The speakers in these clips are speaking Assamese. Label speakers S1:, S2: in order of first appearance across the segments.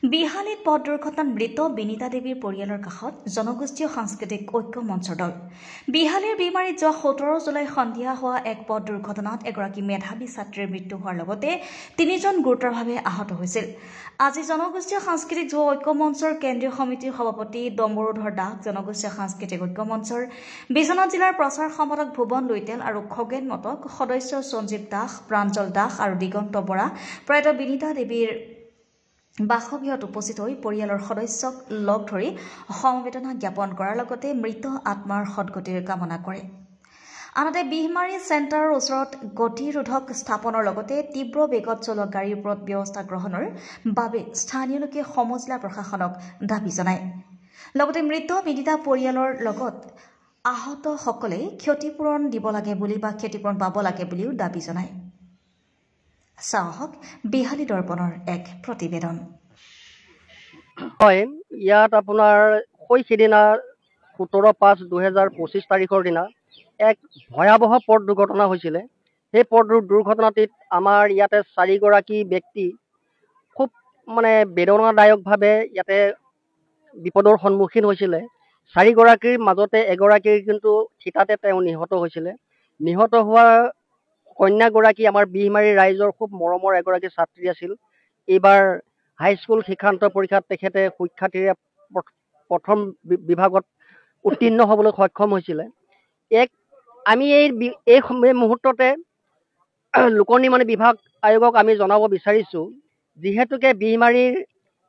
S1: বিহালীত পথ দুৰ্ঘটনাত মৃত বিনীতা দেৱীৰ পৰিয়ালৰ কাষত জনগোষ্ঠীয় সাংস্কৃতিক ঐক্য মঞ্চৰ দল। বিহালীৰ বিমাৰীত যোৱা 17 জুলাই সন্ধিয়া হোৱা এক পথ দুৰ্ঘটনাত এগৰাকী মেধাৱী ছাত্ৰীৰ মৃত্যু হোৱাৰ লগতে 3জন গুৰুতৰভাৱে আহত হৈছিল। আজি জনগোষ্ঠীয় সাংস্কৃতিক যুৱ ঐক্য মঞ্চৰ কেন্দ্ৰীয় সমিতিৰ সভাপতি ডম্বৰুধৰ দাস, জনগোষ্ঠীয় সাংস্কৃতিক ঐক্য মঞ্চৰ বিশ্বনাথ জিলাৰ প্ৰচাৰ সম্পাদক ভুৱন লুইটেল আৰু খগেন মটক, সদস্য সঞ্জীৱ দাস, প্ৰাঞ্জল দাস আৰু দিগন্ত বৰা প্ৰয়াত বিনীতা দেৱীৰ বাসগৃহত উপস্থিত হৈ পৰিয়ালৰ সদস্যক লগ ধৰি সমবেদনা জ্ঞাপন কৰাৰ লগতে মৃত আত্মাৰ সদগতিৰ কামনা কৰে। আনহাতে বিহমাৰী চেণ্টাৰৰ ওচৰত গতিৰোধক স্থাপনৰ লগতে তীব্ৰ বেগত চলোৱা গাড়ীৰ ওপৰত ব্যৱস্থা গ্ৰহণৰ বাবে স্থানীয় লোকে সমজিলা প্ৰশাসনক দাবী জনায়। লগতে মৃত বিনীতা পৰিয়ালৰ লগত আহতসকলে ক্ষতিপূৰণ দিব লাগে বুলি বা ক্ষতিপূৰণ পাব লাগে বুলিও দাবী জনায়। চাওক বিহালী দৰ্পণৰ এক প্ৰতিবেদন।
S2: হয়, ইয়াত আপোনাৰ সিদিনা 17/5/2025 তাৰিখৰ দিনা এক ভয়াৱহ পথ দুৰ্ঘটনা হৈছিলে। সেই পথ দুৰ্ঘটনাটিত আমাৰ ইয়াতে 4গৰাকী ব্যক্তি খুব বেদনাদায়কভাৱে ইয়াতে বিপদৰ সন্মুখীন হৈছিলে। 4গৰাকীৰ মাজতে এগৰাকীৰ কিন্তু থিতাতে তেওঁ নিহত হৈছিলে। নিহত হোৱা কন্যাগৰাকী আমাৰ বিহমাৰী ৰাইজৰ খুব মৰমৰ এগৰাকী ছাত্ৰী আছিল। এইবাৰ হাইস্কুল শিক্ষান্ত পৰীক্ষাত তেখেতে সুখ্যাতিৰে প্ৰথম বিভাগত উত্তীৰ্ণ হ'বলৈ সক্ষম হৈছিলে। আমি এই মুহূৰ্ততে লোকনিৰ্মাণ বিভাগ আয়োগক আমি জনাব বিচাৰিছোঁ, যিহেতুকে বিহমাৰীৰ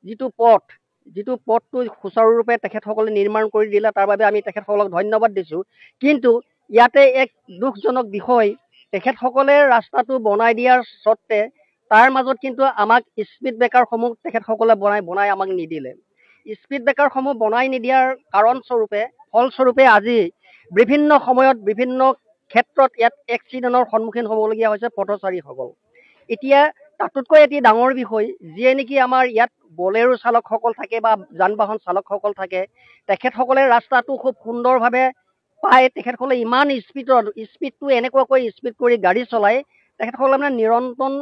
S2: যিটো পথটো সুচাৰুৰূপে তেখেতসকলে নিৰ্মাণ কৰি দিলে, তাৰ বাবে আমি তেখেতসকলক ধন্যবাদ দিছোঁ। কিন্তু ইয়াতে এক দুখজনক বিষয়, তেখেতসকলে ৰাস্তাটো বনাই দিয়াৰ স্বত্তে তাৰ মাজত কিন্তু আমাক স্পীড ব্ৰেকাৰসমূহ তেখেতসকলে বনাই আমাক নিদিলে। স্পীড ব্ৰেকাৰসমূহ বনাই নিদিয়াৰ ফলস্বৰূপে আজি বিভিন্ন সময়ত বিভিন্ন ক্ষেত্ৰত ইয়াত এক্সিডেণ্টৰ সন্মুখীন হ'বলগীয়া হৈছে পথচাৰীসকল। এতিয়া তাতোতকৈ এটি ডাঙৰ বিষয়, যিয়ে নেকি আমাৰ ইয়াত বলেৰো চালকসকল থাকে বা যান বাহন চালকসকল থাকে, তেখেতসকলে ৰাস্তাটো খুব সুন্দৰভাৱে পায়। তেখেতসকলে ইমান স্পীডটো এনেকুৱাকৈ স্পীড কৰি গাড়ী চলায়, তেখেতসকলে নিৰন্তৰ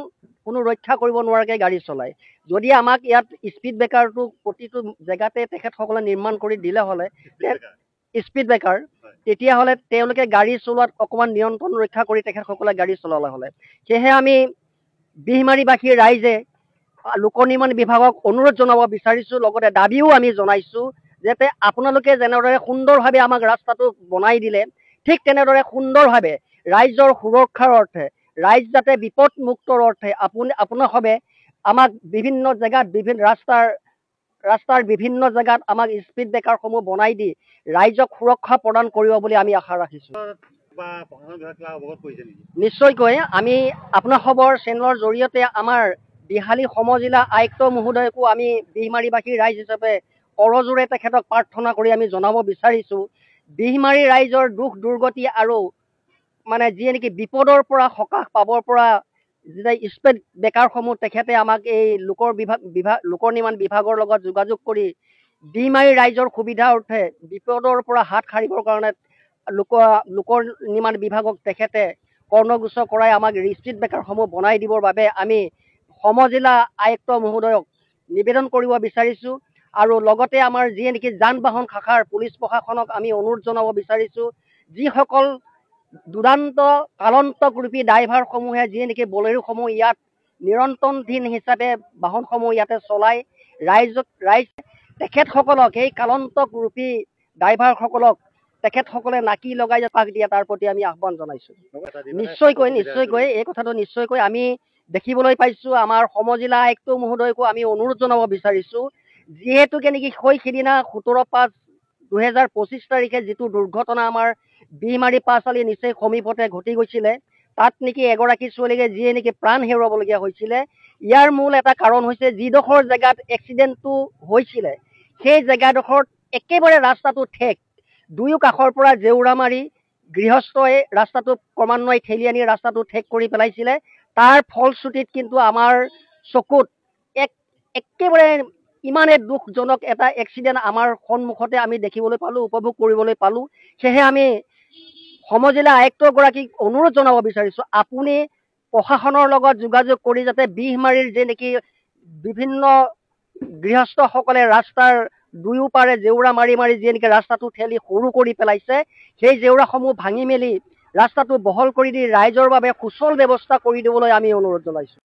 S2: কোনো ৰক্ষা কৰিব নোৱাৰাকৈ গাড়ী চলায়। যদি আমাক ইয়াত স্পীড ব্ৰেকাৰটো প্ৰতিটো জেগাতে তেখেতসকলে নিৰ্মাণ কৰি দিলে হ'লে, স্পীড ব্ৰেকাৰ, তেতিয়াহ'লে তেওঁলোকে গাড়ী চলোৱাত অকণমান নিয়ন্ত্ৰণ ৰক্ষা কৰি তেখেতসকলে গাড়ী চলালে হ'লে। সেয়েহে আমি বিহমাৰীবাসী ৰাইজে লোকনিৰ্মাণ বিভাগক অনুৰোধ জনাব বিচাৰিছোঁ, লগতে দাবীও আমি জনাইছোঁ, যাতে আপোনালোকে যেনেদৰে সুন্দৰভাৱে আমাক ৰাস্তাটো বনাই দিলে, ঠিক তেনেদৰে সুন্দৰভাৱে ৰাইজৰ সুৰক্ষাৰ অৰ্থে, ৰাইজ যাতে বিপদমুক্তৰ অৰ্থে আপোনাসৱে আমাক বিভিন্ন জেগাত ৰাস্তাৰ বিভিন্ন জেগাত আমাক স্পীড ব্ৰেকাৰসমূহ বনাই দি ৰাইজক সুৰক্ষা প্ৰদান কৰিব বুলি আমি আশা ৰাখিছোঁ। নিশ্চয়কৈ আমি আপোনাসৱৰ চেনেলৰ জৰিয়তে আমাৰ বিহালী সমজিলা আয়ুক্ত মহোদয়কো আমি বিহমাৰীবাসী ৰাইজ হিচাপে কৰজোৰে তেখেতক প্ৰাৰ্থনা কৰি আমি জনাব বিচাৰিছোঁ, বিহমাৰী ৰাইজৰ দুখ দুৰ্গতি আৰু যিয়ে নেকি বিপদৰ পৰা সকাহ পাবৰ পৰা যেতিয়া স্পীড ব্ৰেকাৰসমূহ তেখেতে আমাক এই লোক নিৰ্মাণ বিভাগৰ লগত যোগাযোগ কৰি বিহমাৰী ৰাইজৰ সুবিধা অৰ্থে বিপদৰ পৰা হাত সাৰিবৰ কাৰণে লোক নিৰ্মাণ বিভাগক তেখেতে কৰ্ণগোচৰ কৰাই আমাক স্পীড ব্ৰেকাৰসমূহ বনাই দিবৰ বাবে আমি সমজিলা আয়ুক্ত মহোদয়ক নিবেদন কৰিব বিচাৰিছোঁ। আৰু লগতে আমাৰ যিয়ে নেকি যান বাহন শাখাৰ পুলিচ প্ৰশাসনক আমি অনুৰোধ জনাব বিচাৰিছোঁ, যিসকল দুৰান্ত কালন্তৰূপী ড্ৰাইভাৰসমূহে যিয়ে নেকি বলেৰোসমূহ ইয়াত নিৰন্তৰধীন হিচাপে বাহনসমূহ ইয়াতে চলায়, ৰাইজ তেখেতসকলক এই কালন্তৰূপী ড্ৰাইভাৰসকলক তেখেতসকলে নাকি লগাই পাক দিয়ে, তাৰ প্ৰতি আমি আহ্বান জনাইছোঁ। নিশ্চয়কৈ এই কথাটো নিশ্চয়কৈ আমি দেখিবলৈ পাইছোঁ। আমাৰ সমজিলা আয়ুক্ত মহোদয়কো আমি অনুৰোধ জনাব বিচাৰিছোঁ, যিহেতুকে নেকি সিদিনা 17/5/2025 তাৰিখে যিটো দুৰ্ঘটনা আমাৰ বিহমাৰী পাঁচআলি নিচেই সমীপতে ঘটি গৈছিলে, তাত নেকি এগৰাকী ছোৱালীকে যিয়ে নেকি প্ৰাণ হেৰুৱাবলগীয়া হৈছিলে। ইয়াৰ মূল এটা কাৰণ হৈছে, যিডোখৰ জেগাত এক্সিডেণ্টটো হৈছিলে সেই জেগাডোখৰত একেবাৰে ৰাস্তাটো ঠেক, দুয়ো কাষৰ পৰা জেউৰা মাৰি গৃহস্থই ৰাস্তাটো ক্ৰমান্বয়ে ঠেলি আনি ৰাস্তাটো ঠেক কৰি পেলাইছিলে। তাৰ ফলশ্ৰুতিত কিন্তু আমাৰ চকুত একেবাৰে ইমানে দুখজনক এটা এক্সিডেণ্ট আমাৰ সন্মুখতে আমি দেখিবলৈ পালোঁ, উপভোগ কৰিবলৈ পালোঁ। সেয়েহে আমি সমজিলা আয়ুক্তগৰাকীক অনুৰোধ জনাব বিচাৰিছোঁ, আপুনি প্ৰশাসনৰ লগত যোগাযোগ কৰি যাতে বিহমাৰীৰ যে নেকি বিভিন্ন গৃহস্থসকলে ৰাস্তাৰ দুয়োপাৰে জেওৰা মাৰি মাৰি যি নেকি ৰাস্তাটো ঠেলি সৰু কৰি পেলাইছে, সেই জেওৰাসমূহ ভাঙি মেলি ৰাস্তাটো বহল কৰি দি ৰাইজৰ বাবে সুচল ব্যৱস্থা কৰি দিবলৈ আমি অনুৰোধ জনাইছোঁ।